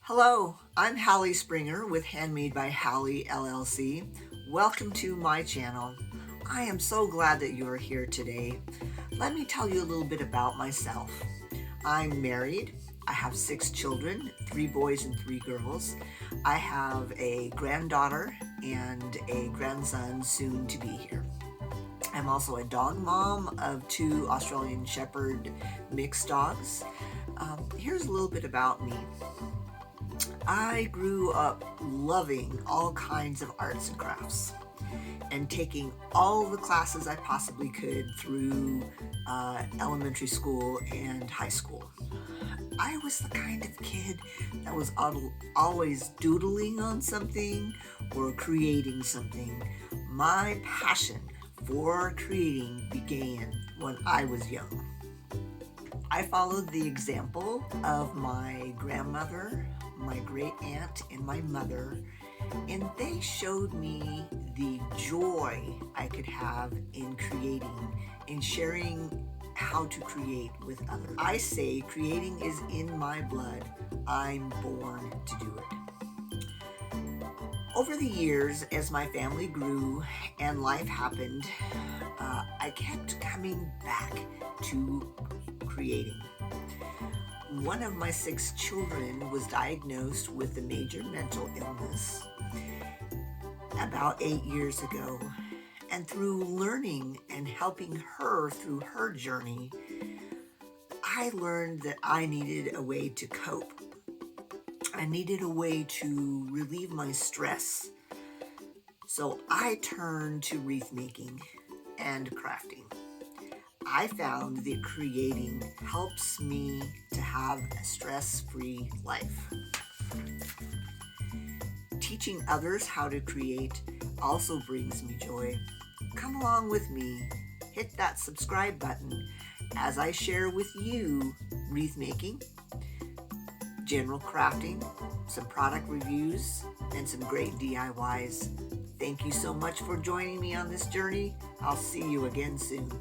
Hello, I'm Hallie Springer with Handmade by Hallie LLC. Welcome to my channel. I am so glad that you are here today. Let me tell you a little bit about myself. I'm married. I have 6 children, 3 boys and 3 girls. I have a granddaughter and a grandson soon to be here. I'm also a dog mom of 2 Australian Shepherd mixed dogs. Here's a little bit about me. I grew up loving all kinds of arts and crafts and taking all the classes I possibly could through elementary school and high school. I was the kind of kid that was always doodling on something or creating something. My passion for creating began when I was young. I followed the example of my grandmother, my great aunt, and my mother, and they showed me the joy I could have in creating and sharing how to create with others. I say creating is in my blood. I'm born to do it. Over the years, as my family grew and life happened, I kept coming back to creating. One of my 6 children was diagnosed with a major mental illness about 8 years ago. And through learning and helping her through her journey, I learned that I needed a way to cope. I needed a way to relieve my stress. So I turned to wreath making and crafting. I found that creating helps me to have a stress-free life. Teaching others how to create also brings me joy. Come along with me, hit that subscribe button as I share with you wreath making, general crafting, some product reviews, and some great DIYs. Thank you so much for joining me on this journey. I'll see you again soon.